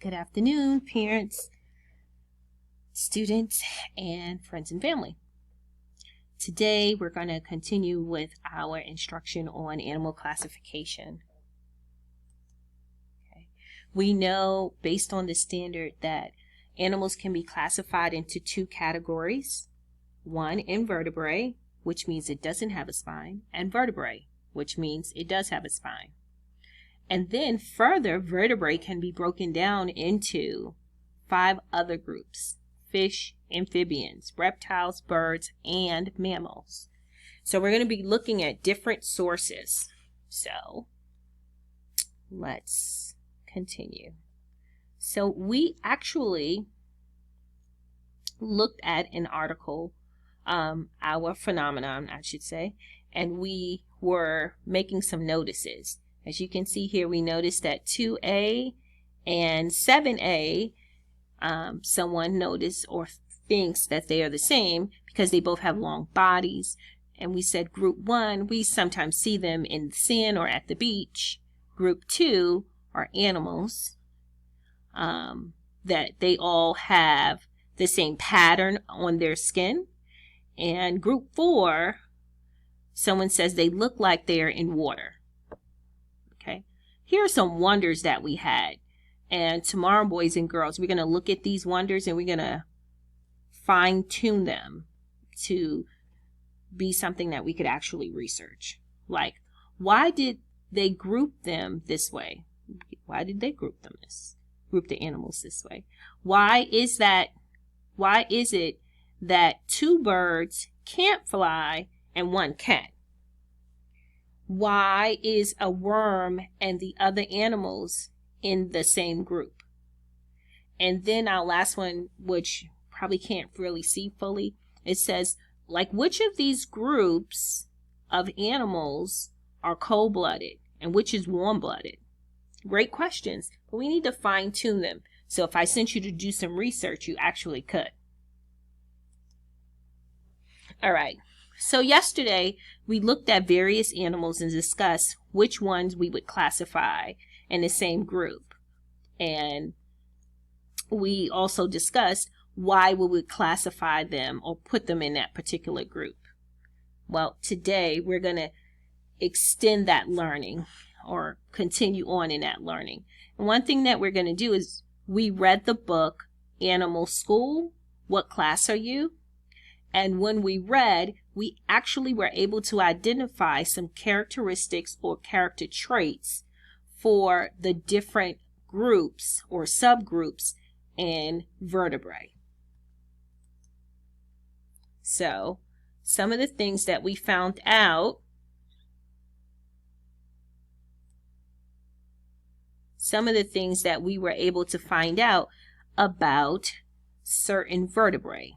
Good afternoon, parents, students, and friends and family. Today, we're going to continue with our instruction on animal classification. Okay. We know, based on the standard, that animals can be classified into two categories. One, invertebrate, which means it doesn't have a spine, and vertebrate, which means it does have a spine. And then further, vertebrate can be broken down into 5 other groups: fish, amphibians, reptiles, birds, and mammals. So we're going to be looking at different sources. So let's continue. So we actually looked at an article, our phenomenon, I should say, and we were making some notices. As you can see here, we noticed that 2A and 7A, someone noticed or thinks that they are the same because they both have long bodies. And we said group 1, we sometimes see them in the sand or at the beach. Group 2 are animals, that they all have the same pattern on their skin. And group 4, someone says they look like they're in water. Okay, here are some wonders that we had, and tomorrow, boys and girls, we're going to look at these wonders and we're going to fine-tune them to be something that we could actually research. Like, why did they group them this way? Why did they group the animals this way? Why is it that 2 birds can't fly and 1 can? Why is a worm and the other animals in the same group? And then our last one, which probably can't really see fully, it says, like, which of these groups of animals are cold-blooded and which is warm-blooded? Great questions, but we need to fine-tune them. So if I sent you to do some research, you actually could. All right. So yesterday, we looked at various animals and discussed which ones we would classify in the same group. And we also discussed why we would classify them or put them in that particular group. Well, today we're going to extend that learning or continue on in that learning. And one thing that we're going to do is we read the book Animal School, What Class Are You? And when we read, we actually were able to identify some characteristics or character traits for the different groups or subgroups in vertebrae. So, some of the things that we found out, some of the things that we were able to find out about certain vertebrae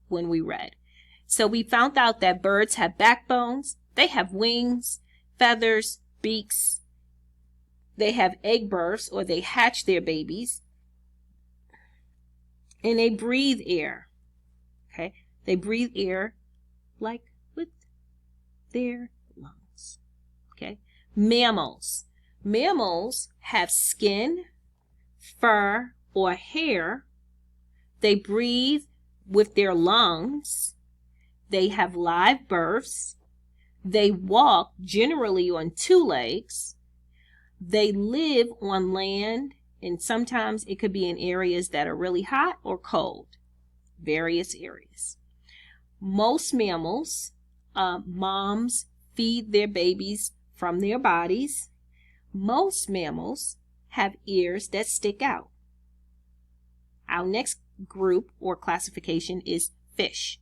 when we read. So we found out that birds have backbones, they have wings, feathers, beaks, they have egg births or they hatch their babies, and they breathe air. Okay, they breathe air like with their lungs. Okay, mammals have skin, fur, or hair. They breathe with their lungs. They have live births. They walk generally on 2 legs. They live on land, and sometimes it could be in areas that are really hot or cold. Various areas. Most mammals, moms feed their babies from their bodies. Most mammals have ears that stick out. Our next group or classification is fish.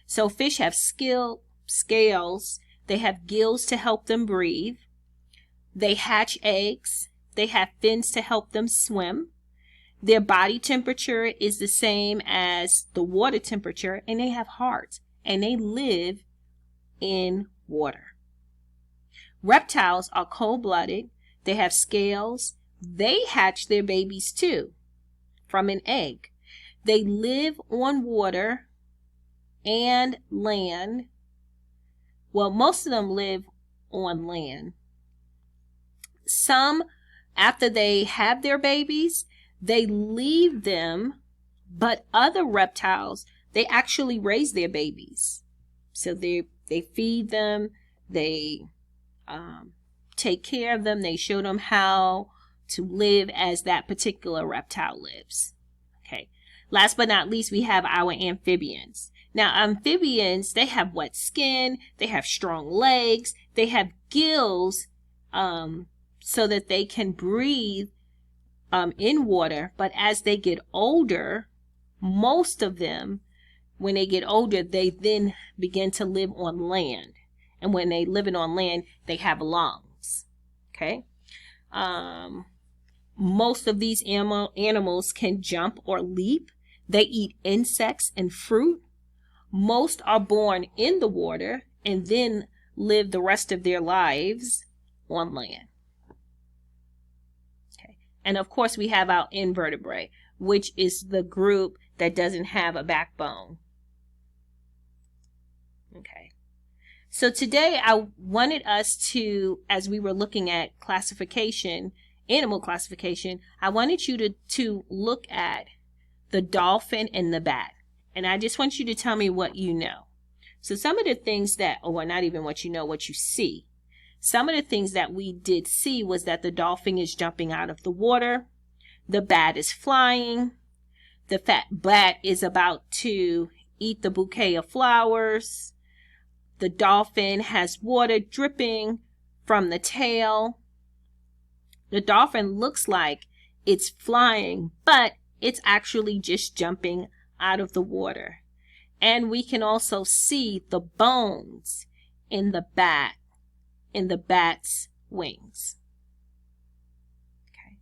So fish have scales, they have gills to help them breathe, they hatch eggs, they have fins to help them swim, their body temperature is the same as the water temperature, and they have hearts, and they live in water. Reptiles are cold-blooded, they have scales, they hatch their babies too from an egg. They live on water and land. Well, most of them live on land. Some, after they have their babies, they leave them, but other reptiles, they actually raise their babies. So they feed them, they take care of them, they show them how to live as that particular reptile lives. Okay. Last but not least, we have our amphibians. Now, amphibians, they have wet skin, they have strong legs, they have gills so that they can breathe in water. But as they get older, most of them, when they get older, they then begin to live on land. And when they live on land, they have lungs. Okay. Most of these animals can jump or leap. They eat insects and fruit. Most are born in the water and then live the rest of their lives on land. Okay. And of course, we have our invertebrate, which is the group that doesn't have a backbone. Okay. So today I wanted us to, as we were looking at classification, animal classification, I wanted you to look at the dolphin and the bat. And I just want you to tell me what you know. So some of the things that, or not even what you know, what you see. Some of the things that we did see was that the dolphin is jumping out of the water. The bat is flying. The bat is about to eat the bouquet of flowers. The dolphin has water dripping from the tail. The dolphin looks like it's flying, but it's actually just jumping out of the water. And we can also see the bones in the bat's wings. Okay.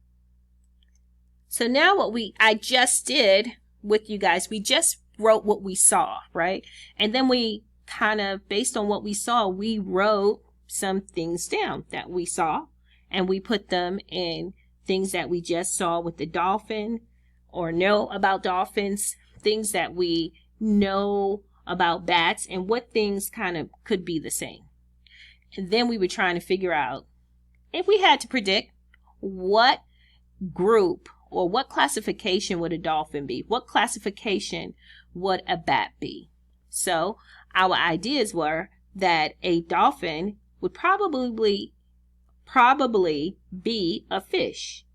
So now I just did with you guys, we just wrote what we saw, right? And then we kind of, based on what we saw, we wrote some things down that we saw, and we put them in things that we just saw with the dolphin, or know about dolphins, things that we know about bats, and what things kind of could be the same. And then we were trying to figure out, if we had to predict, what group or what classification would a dolphin be? What classification would a bat be? So our ideas were that a dolphin would probably be a fish,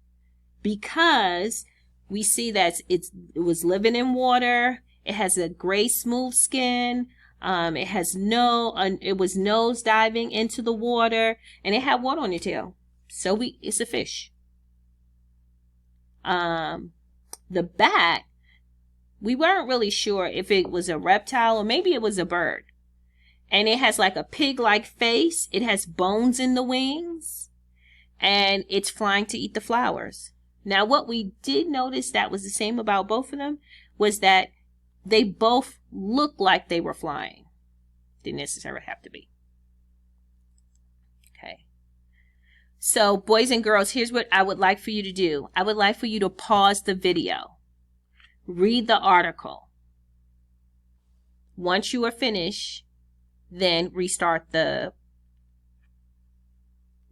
because we see that it was living in water. It has a gray smooth skin. It was nose diving into the water, and it had water on your tail. So it's a fish. The bat, we weren't really sure if it was a reptile or maybe it was a bird. And it has like a pig-like face. It has bones in the wings, and it's flying to eat the flowers. Now, what we did notice that was the same about both of them was that they both looked like they were flying. Didn't necessarily have to be. Okay. So, boys and girls, here's what I would like for you to do. I would like for you to pause the video. Read the article. Once you are finished, then restart the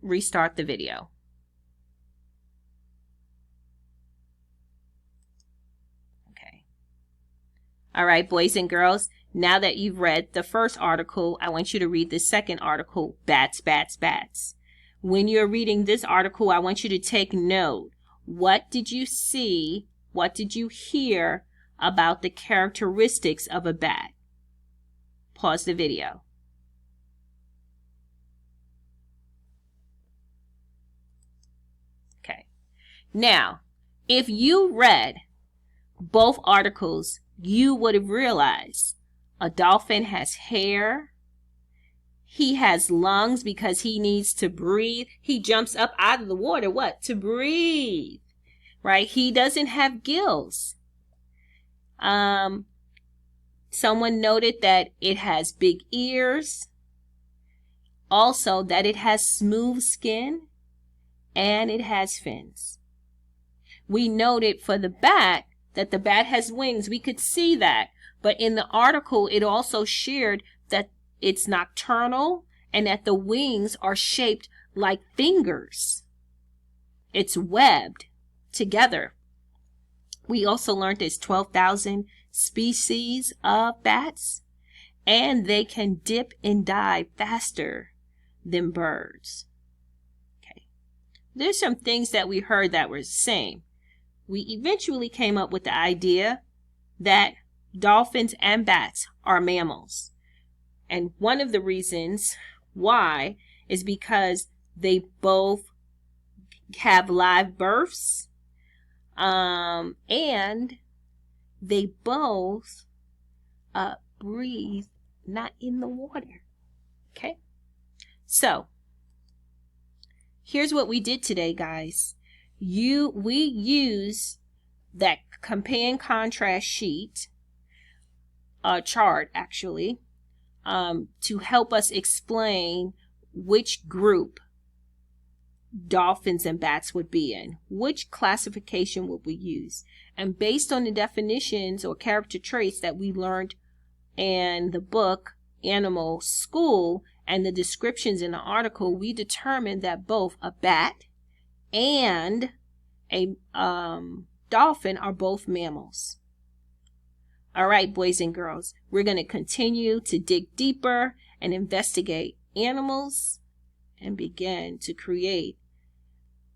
video. All right, boys and girls, now that you've read the first article, I want you to read the second article, Bats, Bats, Bats. When you're reading this article, I want you to take note. What did you see? What did you hear about the characteristics of a bat? Pause the video. Okay. Now, if you read both articles, you would have realized a dolphin has hair. He has lungs because he needs to breathe. He jumps up out of the water, what? To breathe, right? He doesn't have gills. Someone noted that it has big ears. Also, that it has smooth skin and it has fins. We noted for the bat that the bat has wings. We could see that. But in the article, it also shared that it's nocturnal and that the wings are shaped like fingers. It's webbed together We also learned there's 12,000 species of bats, and they can dip and dive faster than birds. Okay. There's some things that we heard that were the same. We eventually came up with the idea that dolphins and bats are mammals. And one of the reasons why is because they both have live births, and they both breathe not in the water. Okay? So, here's what we did today, guys. We use that compare and contrast sheet, chart actually, to help us explain which group dolphins and bats would be in. Which classification would we use? And based on the definitions or character traits that we learned in the book Animal School and the descriptions in the article, we determined that both a bat and a dolphin are both mammals. All right, boys and girls, we're going to continue to dig deeper and investigate animals and begin to create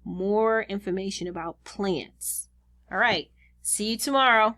more information about plants. All right, see you tomorrow.